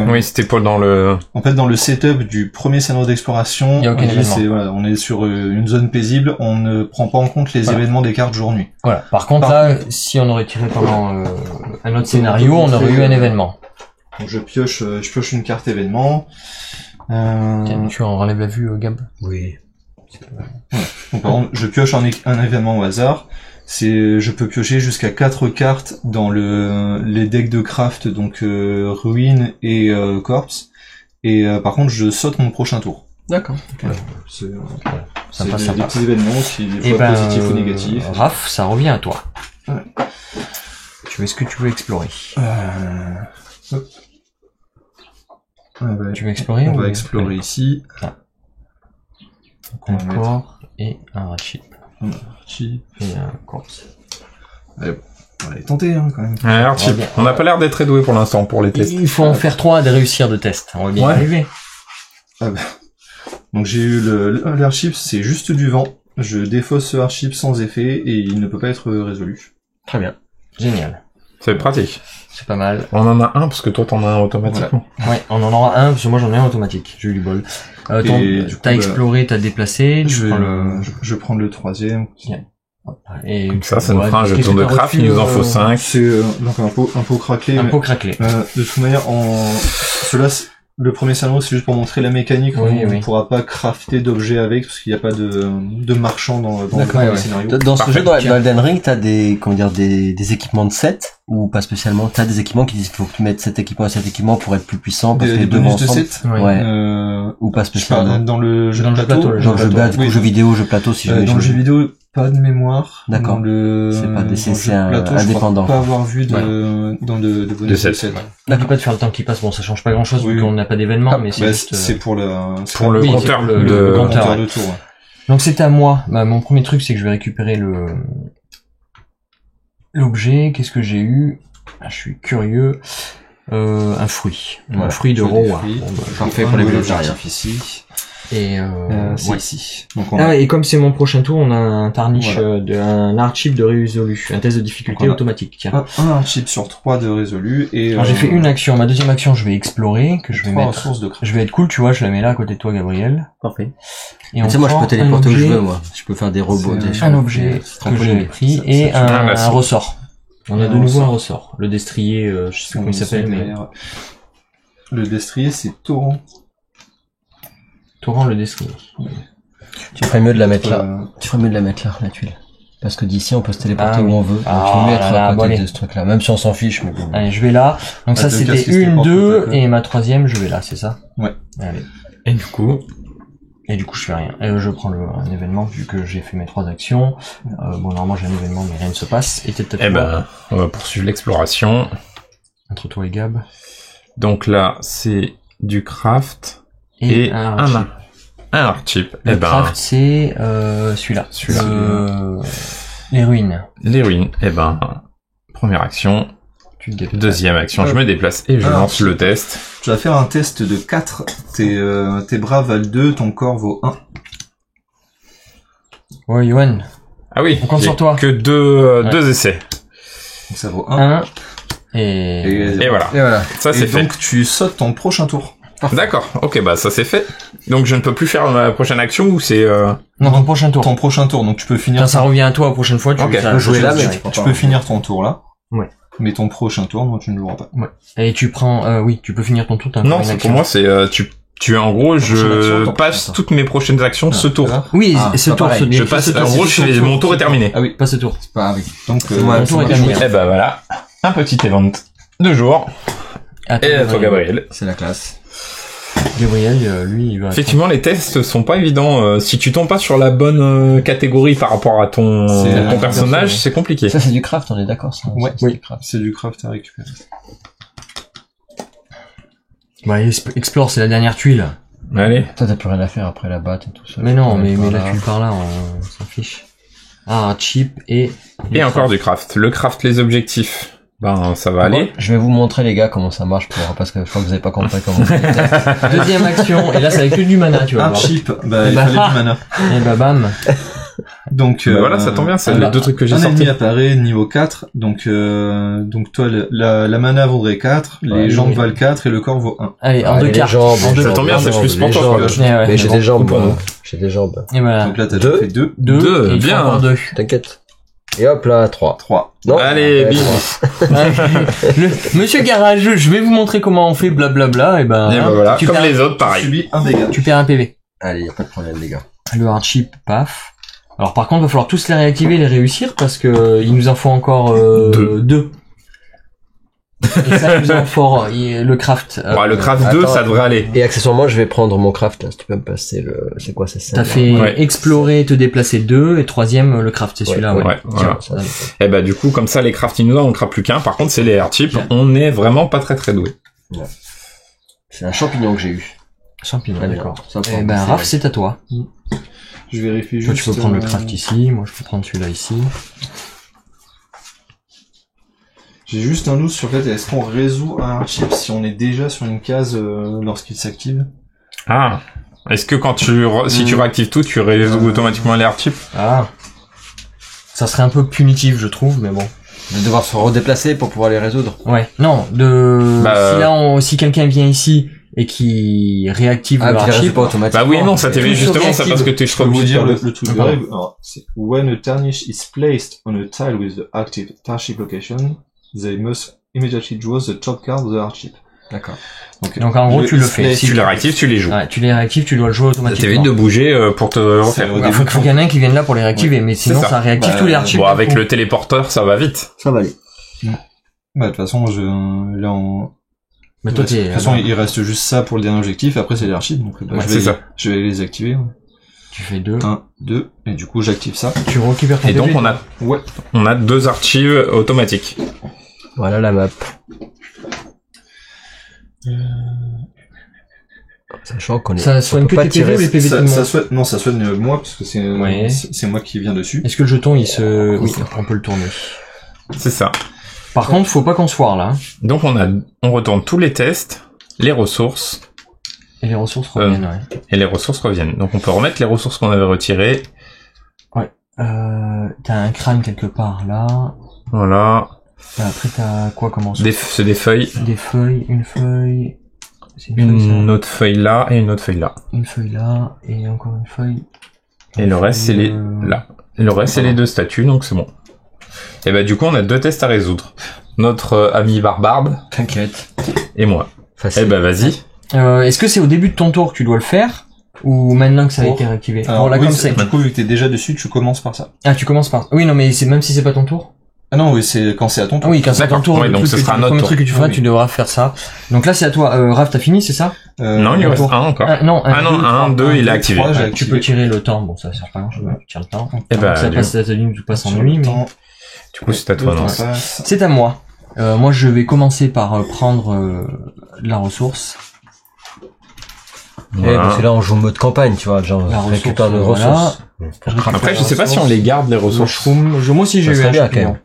Oui, c'était pour dans le... En fait, dans le setup du premier scénario d'exploration, Il y a aucun on dit, événement. on est sur une zone paisible, on ne prend pas en compte les Voilà. événements des cartes jour-nuit. Voilà. Par contre, là, si on aurait tiré pendant un autre scénario, on aurait eu un événement. Donc, je pioche une carte événement. Tiens, tu en relèves la vue, Gab? Oui. Donc, par exemple, je pioche un événement au hasard. Je peux piocher jusqu'à 4 cartes dans les decks de craft, donc ruine et corpse. Et par contre, je saute mon prochain tour. D'accord. C'est Sympa, des sympa. petits événements, qui des Et fois ben, positifs ou négatifs. Raph, ça revient à toi. Ouais. Est-ce que tu veux explorer? Hop. On va, Tu veux explorer? on ou- va explorer ici. Un corps et un ratchip. Ici. Et un corpse. On va aller tenter, hein, quand même. Alors, type, on n'a pas l'air d'être très doué pour l'instant pour les tests. Il faut en faire 3 de réussir de test. On va bien y Ouais. arriver. Donc j'ai eu l'airship, c'est juste du vent. Je défausse ce airship sans effet et il ne peut pas être résolu. Très bien. Génial. C'est pratique. C'est pas mal. On en a un, parce que toi, t'en as un automatiquement. Ouais, on en aura un, parce que moi j'en ai un automatique. J'ai eu du bol. Et du coup, T'as exploré, t'as déplacé, tu Je prends vais prendre le troisième. et Comme ça nous ouais, fera un qu'est-ce jeton que de t'as craft, reçu, il nous en faut 5. C'est donc un pot craquelé. Un mais, pot craquelé. de toute manière, le premier scénario, c'est juste pour montrer la mécanique. Oui, on ne oui. pourra pas crafter d'objets avec, parce qu'il n'y a pas de marchand dans le D'accord, premier ouais. scénario. Dans ce Parfait. jeu, dans Elden Ring, t'as des équipements de set ou pas spécialement. T'as des équipements qui disent qu'il faut que tu mettes cet équipement et cet équipement pour être plus puissant parce que Des les deux vont bonus de ensemble. set. Ouais. Ou pas Je spécialement. parle dans le jeu Dans le jeu plateau. plateau, Dans le jeu plateau. jeu vidéo, jeu plateau, si je vais Dans le jeu vidéo, pas de mémoire. D'accord. C'est pas des- c'est indépendant. Je crois pas avoir vu dans de bonus De de set. set. N'oublie pas de faire le temps qui passe. Bon, ça change pas grand chose Oui. vu qu'on n'a pas d'événement, mais c'est Bah, juste. c'est pour le Pour le Oui, compteur c'est le de... compteur. compteur ouais. de tour. Ouais. Donc c'est à moi. Bah, mon premier truc, c'est que je vais récupérer l'objet. Qu'est-ce que j'ai eu? Ah, je suis curieux. Un fruit. Voilà. Un fruit de Des roi. fruits. Bon, bah, Parfait pour les végétariens. végétariens ici. et C'est ouais. ici. Donc on Ah a ouais, et comme c'est mon prochain tour, on a un tarnish, Voilà. un hardship de résolu, un test de difficulté Donc on a automatique. Tiens. un hardship sur 3 de résolu et Alors j'ai fait une action, ma deuxième action, je vais explorer, que je vais 3 mettre. ressources de craft. Je vais être cool, tu vois, je la mets là à côté de toi, Gabriel. Parfait. Et Tu sais, moi, je prend peux téléporter un où je objet- veux, moi. Je peux faire des robots. C'est des Un choses. objet C'est que trampoline. j'ai pris Ça- et ça- Ah, bah, un ressort. On a Un de nouveau un ressort. ressort. Le destrier, je sais plus comment il s'appelle, mais derrière. Le destrier, c'est torrent. Torrent le destrier. Tu ferais mieux de la mettre là. Euh, Tu ferais mieux de la mettre là, la tuile. Parce que d'ici, on peut se téléporter Ah où oui. on veut. Donc, Ah tu veux mettre là là, à bon, côté allez. de ce truc-là. Même si on s'en fiche, mais bon. Allez, je vais là. Donc ça deux c'était casques qui se 1, téléportent 2 tout à et ma troisième, je vais là, c'est ça? Ouais. Allez. Et du coup, Et du coup, je fais rien. Et je prends un événement vu que j'ai fait mes 3 actions. Bon, normalement, j'ai un événement, mais rien ne se passe. Et peut-être eh ben, on va poursuivre l'exploration. entre toi et Gab. Donc là, c'est du craft et un un hardship. Le Eh ben, craft, c'est celui-là. Celui-là. Les ruines. les ruines. Eh ben, première action, Tu te déplaces. deuxième action, je me déplace et je Alors, lance le test. Tu vas faire un test de 4. Tes bras valent 2, ton corps vaut 1. Ouais, Yoann. Ah oui, On compte j'ai sur toi. que deux essais. Donc ça vaut 1. 1. Et... Et voilà, Et voilà. ça c'est Et fait. donc tu sautes ton prochain tour. D'accord, ok, bah ça c'est fait. Donc je ne peux plus faire ma prochaine action ou c'est... Non, ton prochain tour. Ton prochain tour, donc tu peux finir. Quand ça revient à toi la prochaine fois, tu Ok, ça- peux jouer ça- là, mais ça- tu prends Tu pas. peux finir ton tour là. Ouais. Mais ton prochain tour, non, tu ne joueras pas. Et tu prends... oui, tu peux finir ton tour. t'as encore Non, une c'est action. pour moi, c'est... tu en gros, prochaine action, je ton passe prochain toutes mes prochaines actions ce tour. Là. Oui, Ah, ce pas tour, pareil. ce Je passe, en gros, mon tour est terminé. Ah oui. Pas ce tour. Ah oui. Donc moi, mon tour est moi, terminé. Eh ben voilà, un petit event de jour. Attends, Et à toi, Gabriel. C'est la classe. Gabriel, lui, il va... Effectivement, les tests sont pas évidents. Si tu tombes pas sur la bonne catégorie par rapport à ton C'est- personnage, c'est compliqué. Ça, c'est du craft, on est d'accord, ça. Ouais. C'est du craft. c'est du craft à récupérer. Bah, explore, c'est la dernière tuile. Allez. Toi, t'as plus rien à faire après la batte et tout ça. Mais non, mais Voilà. la tuile par là, on s'en fiche. Ah, chip et... Et encore du craft. Le craft, les objectifs. Ben, ça va aller. Je vais vous montrer, les gars, comment ça marche, parce que je crois que vous avez pas compris comment. Deuxième action, et là, c'est avec que du mana, tu vas Un voir. chip, bah il Bah, fallait du mana. Et bah, bam. Donc Ben voilà, ça tombe bien, c'est un- les deux trucs que j'ai un sortis. ennemi apparaît niveau 4, donc toi la mana vaudrait 4, les Ouais, jambes oui. valent 4 et le corps vaut 1. Allez, en Ah, deux les cartes. jambes, En les deux Ça jambes, tombe bien, les c'est jambes, plus pour les toi, jambes. quoi. Ouais, ouais. Mais j'ai Bon, des jambes, pour moi. nous. J'ai des jambes. Et voilà. Donc là t'as Deux. déjà fait 2, Deux, et il faut bien. encore deux. T'inquiète. Et hop là, 3. 3. Non. Allez, Ouais, bim. Monsieur Garageux, je vais vous montrer comment on fait blablabla, et ben... Et ben voilà, tu comme perds- les autres, Tu pareil. subis un dégât. Tu perds un PV. Allez, y a pas de problème, les gars. Le hardship, paf. Alors par contre, il va falloir tous les réactiver et les réussir parce que il nous en faut encore deux. Et ça, il nous en faut le craft. Bon, le craft 2, Attends. ça devrait aller. Et accessoirement, je vais prendre mon craft, là. Si tu peux me passer le... C'est quoi, c'est ça? T'as fait Ouais. explorer, te déplacer 2, et troisième, le craft, c'est celui-là. ouais, voilà. Ça, Et bah du coup, comme ça, les crafts nous on ne craft plus qu'un. Par contre, c'est les airchips, Bien. on est vraiment pas très doué. c'est un champignon que j'ai eu. Champignon, Allez, d'accord. ça Eh prend. ben, Raph, c'est à toi. Je vérifie Toi, juste. tu peux prendre le craft ici, moi, je peux prendre celui-là ici. J'ai juste un doute sur le fait, est-ce qu'on résout un chip si on est déjà sur une case lorsqu'il s'active? Ah. Est-ce que quand si tu réactives tout, tu résous automatiquement les airchips? Ah. Ça serait un peu punitif, je trouve, mais bon. De devoir se redéplacer pour pouvoir les résoudre. Ouais. Non, si là, si quelqu'un vient ici et qui réactive Ah, le puis les hardship, pas automatiquement. Bah oui, non, ça Tout t'évite se justement, c'est réactive. parce que tu Je peux vous dire le truc de Pardon. règle. Alors, c'est when a tarnish is placed on a tile with the active tarship location, they must immediately draw the top card of the hardship. D'accord. Donc en gros, tu le fais. Si tu les réactives, tu les joues. Ouais, tu les réactives, tu dois le jouer Ça automatiquement. t'évite de bouger pour te refaire. Au Il début, faut qu'il y en ait un qui vienne là pour les réactiver, mais sinon ça. ça réactive Bah, tous les archives. Bon, avec le téléporteur, ça va vite. Ça va aller. Bah, de toute façon, là, Mais toi, de toute t'es... façon, il reste juste ça pour le dernier objectif, après c'est les archives, donc bah, Ouais, je c'est vais, ça. je vais les activer. Tu fais 2. 1, 2, et du coup j'active ça. Tu récupères ton Et donc, PV. Ouais. on a 2 archives automatiques. Voilà la map. Sachant qu'on est... Ça soigne on peut que pas tes PV ou les PV de tout le Ça monde? souhaite, non, ça soigne moi, parce que Ouais. c'est moi qui viens dessus. Est-ce que le jeton, il se... Oui, on peut le tourner. C'est ça. Par contre, faut pas qu'on se foire là. Hein. Donc on retourne tous les tests, les ressources. Et les ressources reviennent, ouais. Et les ressources reviennent. Donc on peut remettre les ressources qu'on avait retirées. Ouais. T'as un crâne quelque part là. Voilà. Après t'as quoi comme ressources? C'est des feuilles. Des feuilles, une feuille. C'est Une autre feuille là et une autre feuille là. Une feuille là et encore une feuille. Et le reste c'est les là. Le reste c'est les 2 statues, donc c'est bon. Et bah du coup on a 2 tests à résoudre. Notre ami Barbarde. T'inquiète. Et moi. Facile. Et bah vas-y. Est-ce que c'est au début de ton tour que tu dois le faire ou maintenant que ça a été réactivé? Alors, là oui, comme c'est. du coup, vu que t'es déjà dessus, tu commences par ça. Ah, tu commences par. Oui, non, mais c'est même si c'est pas ton tour. Ah non, oui, c'est quand c'est à ton tour. Ah oui, quand c'est à ton tour. Ouais, donc ce sera notre tour. Truc que tu feras, Oui. tu devras faire ça. Donc là, c'est à toi. Raph, t'as fini, c'est ça? Non, il y en reste un encore. Un, 2, il est activé. 3, j'ai Tu activé. peux tirer le temps. Bon, ça sert pas à grand chose. Tu tires le temps. Et bah, ça passe à ta ligne, tu passes en nuit, mais. Du coup, c'est à toi, non? C'est à moi. Moi, je vais commencer par prendre la ressource. Voilà. Parce que là, on joue mode campagne, tu vois, genre, La on récupère nos ressource, ressources. Après, je sais pas si on les garde, les ressources. Moi aussi, j'ai Ça eu serait un bien, champignon. quand même.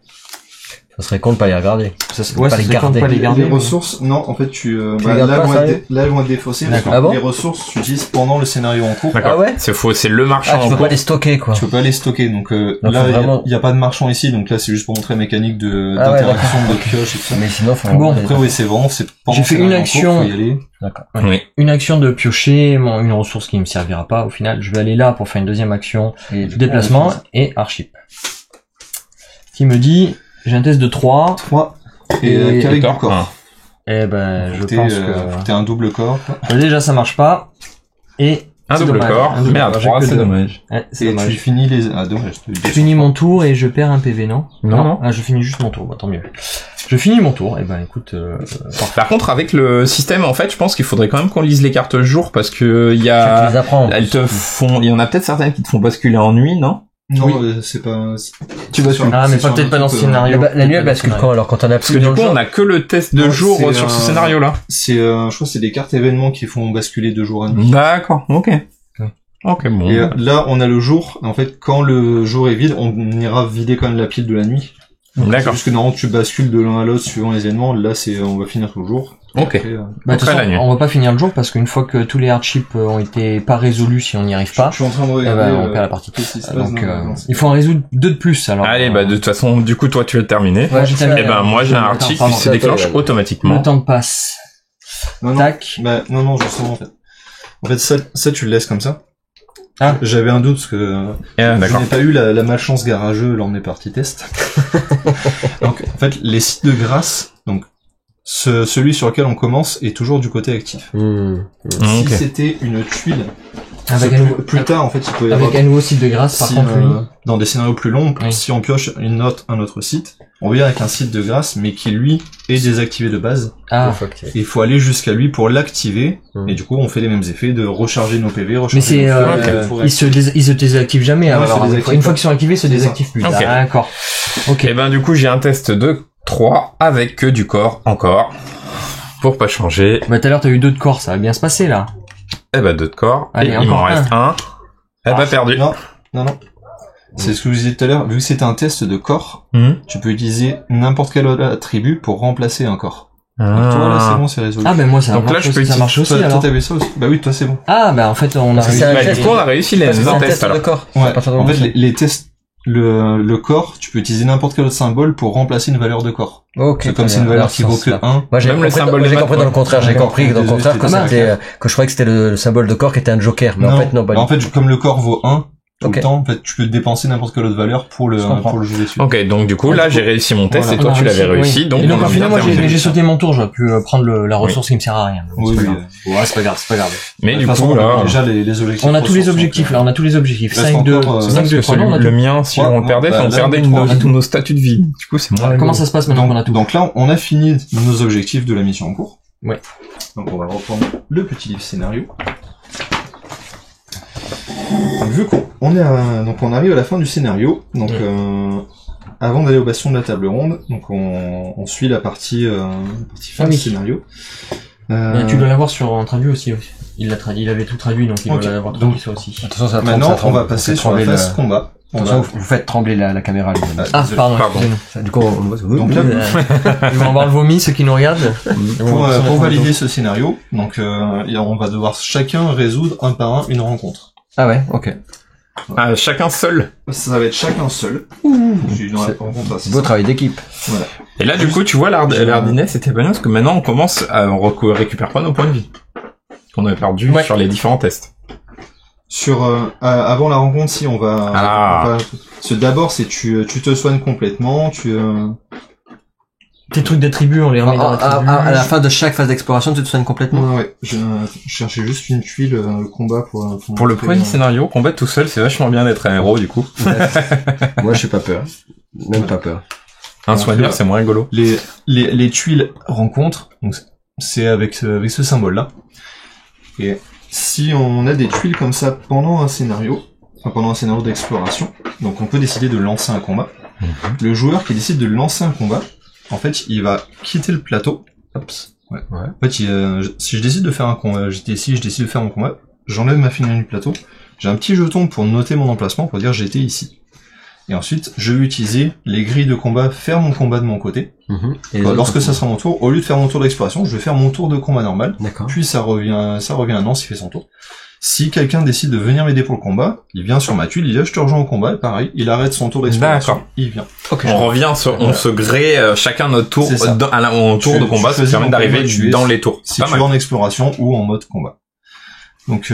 Ça serait con de pas les regarder. Ça, c'est Pas les garder. pas les garder. Les mais- ressources, non, en fait, les là, gardes pas, sérieux elles vont être défaussées. Parce que Ah bon les ressources, tu utilises pendant le scénario en cours. D'accord. Ah ouais? C'est faux, c'est le marchand Ah, tu en peux cours. pas les stocker, quoi. Tu peux pas les stocker. Donc, Donc, là, faut vraiment- il y a pas de marchand ici. Donc là, c'est juste pour montrer la mécanique Ah ouais, d'interaction de pioche et tout ça. Mais sinon, faut Bon, Après, oui, c'est vraiment, c'est pendant J'ai le fait scénario une en cours, action. faut y aller. D'accord. Oui. Une action de piocher, une ressource qui me servira pas au final. Je vais aller là pour faire une deuxième action, Et du coup, déplacement on fait ça. et archip. Qui me dit, j'ai un test de 3. 3. Et Et qu'avec du corps, corps. Eh ben, je Faut pense que t'aies un double corps. déjà ça marche pas. Et Un c'est double dommage. corps, Un double mais à corps, 3, j'ai que c'est deux. dommage. Ouais, c'est Et dommage. tu finis les... Ah, dommage. Je finis mon tour et je perds un PV, non? Non. Ah, je finis juste mon tour, bah, tant mieux. Je finis mon tour, et ben écoute, Par contre, avec le système, en fait, je pense qu'il faudrait quand même qu'on lise les cartes jour parce que il y Tu a, les apprends. elles te font, il y en a peut-être certaines qui te font basculer en nuit, non? Non, Oui. c'est pas... tu vas sur- ah, mais c'est sur peut-être un pas dans ce truc, scénario. La nuit, elle bascule quand, alors, quand on a Parce plus que du dans coup, le jeu? on a que le test de Non, jour c'est, sur ce scénario-là. C'est, je crois que c'est des cartes événements qui font basculer de jour à nuit. D'accord, ok. Ok, bon. Et là, on a le jour. En fait, quand le jour est vide, on ira vider quand même la pile de la nuit. C'est D'accord. juste que normalement, tu bascules de l'un à l'autre suivant les événements. Là, on va finir le jour. Ok. Après, Bah, de toute Après la façon, nuit. on va pas finir le jour parce qu'une fois que tous les hardships ont été pas résolus, si on n'y arrive pas, je suis en train de eh regarder. ben, on perd la partie. Qu'est-ce qui se passe Donc, dans- il faut en résoudre 2 de plus, alors. Allez, bah, de toute façon, du coup, toi, tu vas terminer. Ouais, j'ai terminé. Eh ben, moi, j'ai un article Pardon. qui se déclenche Le automatiquement. temps passe. Non, non. Tac. Bah, non, justement, en fait. En fait, ça, tu le laisses comme ça. Ah. J'avais un doute parce que Ah, je d'accord. n'ai pas eu la malchance garageux lors de mes parties test. Donc, en fait, les sites de grâce, donc, celui sur lequel on commence est toujours du côté actif. Si Ok. c'était une tuile, Avec ce un plus, nouveau, plus tard, en fait, il peut y avoir, avec un nouveau site de grâce, par si, contre, lui. dans des scénarios plus longs, Oui. si on pioche un autre site, on vient avec un site de grâce, mais qui, lui, est désactivé de base. Ah. Et il faut aller jusqu'à lui pour l'activer, et du coup, on fait les mêmes effets de recharger nos PV, recharger Mais c'est, nos feux, pour ils se désactivent jamais, Non, alors. ils se Une désactivent fois pas. qu'ils sont activés, ils se C'est ça. désactivent plus. Ok. D'accord. Ok. Et ben, du coup, j'ai un test de 3 avec que du corps encore. Pour pas changer. Bah, tout à l'heure, t'as eu 2 de corps, ça va bien se passer, là. Eh ben, 2 de corps. Allez, et il m'en encore reste un. Eh ben, perdu. Non. C'est ce que je vous disais tout à l'heure, vu que c'est un test de corps, tu peux utiliser n'importe quel autre attribut pour remplacer un corps. Donc, toi, là, c'est bon, c'est résolu. Ah, ben, moi, ça Donc là, marche je peux aussi, ça utiliser- marche aussi, Toi, alors. t'avais ça aussi. Bah oui, toi, c'est bon. Ah, bah, en fait, on a Parce que réussi. c'est un Bah, test. du coup, on a réussi les Parce que c'est un un test, test de alors. corps. Ouais. À partir du En moment fait, les tests, le corps, tu peux utiliser n'importe quel autre symbole pour remplacer une valeur de corps. Ok. C'est comme si une valeur qui vaut que 1. Moi, j'ai Même le compris, symbole moi, de j'ai maths, compris dans le ouais. contraire. J'ai D'accord. compris dans le Désolé, contraire que c'était c'était, que je croyais que c'était le symbole de corps qui était un joker. Mais en fait, non, pas Bah, du en fait, comme le corps vaut 1, tout Ok. le temps, en fait, tu peux dépenser n'importe quelle autre valeur pour Je comprends. le jouer dessus. Ok, donc du coup, là, j'ai réussi mon test Voilà. et toi, On a tu l'avais réussi, réussi. oui. Donc, Et donc, on a en final, bien moi, terminé. j'ai sauté mon tour, j'aurais pu prendre la ressource qui me sert à rien. Oui, C'est oui. pas grave. Ouais, c'est pas grave, c'est pas grave. Mais De du toute façon, coup, on a là, déjà les objectifs. On a tous les ressources, objectifs, donc, là, on a tous les objectifs. reste 5, 2, encore, 5, parce 2, que 3, non, on a le tout. mien, si Ouais, on le non, perdait, bah, on là, perdait on a trois. tous nos statuts de vie. Du coup, c'est moins. Comment ça se passe maintenant qu'on a tout? Donc là, on a fini nos objectifs de la mission en cours. Ouais. Donc on va reprendre le petit livre scénario. Donc, vu qu'on est donc on arrive à la fin du scénario, donc avant d'aller au bastion de la table ronde, donc on suit la partie fin Ah oui. du scénario. Tu dois l'avoir en traduit aussi. Il l'a traduit, il avait tout traduit, donc il Ok. doit l'avoir Donc, traduit ça aussi. Attention, ça Maintenant, tremble, ça on va tremble. passer Ça sur la tremble, phase combat. Attention, vous faites trembler la caméra. Ah, désolé. pardon. Pardon. excusez-nous. Du coup, on voit. Donc là, Ils vont avoir le vomi, ceux qui nous regardent. pour valider ce scénario, donc on va devoir chacun résoudre un par un une rencontre. Ah ouais, ok. Ah, chacun seul. Ça va être chacun seul. J'ai une rencontre assez Beau simple. travail d'équipe. Voilà. Et là, du coup, tu vois, l'Ardinet, c'était pas bien parce que maintenant, on commence à récupère pas nos points de vie qu'on avait perdu sur les différents tests. Sur avant la rencontre, si on va, Ah. d'abord c'est tu te soignes complètement, Tes trucs d'attributs, on les remet dans la tribu. À la fin de chaque phase d'exploration, tu te soignes complètement. ouais, je cherchais juste une tuile combat pour Pour le montrer, premier scénario, combattre tout seul, c'est vachement bien d'être un héros, du coup. Moi, je suis pas peur. Même pas peur. Un Donc, soigneur, là, c'est moins rigolo. les tuiles rencontre, donc c'est avec ce symbole là. Et si on a des tuiles comme ça pendant un scénario d'exploration, donc on peut décider de lancer un combat. Le joueur qui décide de lancer un combat, en fait, il va quitter le plateau. Oups. Ouais. En fait, si je décide de faire un combat, je décide de faire mon combat, j'enlève ma figurine du plateau. J'ai un petit jeton pour noter mon emplacement, pour dire j'étais ici. Et ensuite, je vais utiliser les grilles de combat, faire mon combat de mon côté. Et Lorsque ça sera mon tour, au lieu de faire mon tour d'exploration, je vais faire mon tour de combat normal. D'accord. Puis ça revient à Nance, il fait son tour. Si quelqu'un décide de venir m'aider pour le combat, il vient sur ma tuile, il dit je te rejoins au combat, et pareil, il arrête son tour d'exploration. D'accord. Il vient. On revient on se grée chacun notre tour C'est ça. au tour de combat, ça choisis permet ton d'arriver combat, tu es- dans les tours. Si Pas tu mal. es en exploration ou en mode combat. Donc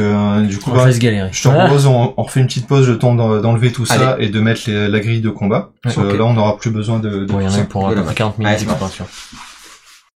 du coup, On va se galérer. je te propose, on refait une petite pause, le temps d'enlever tout ça et de mettre la grille de combat. Parce que ok. là, on n'aura plus besoin de Bon, il y tout en a ça. eu pour Voilà. 40 minutes Allez, c'est d'exploration.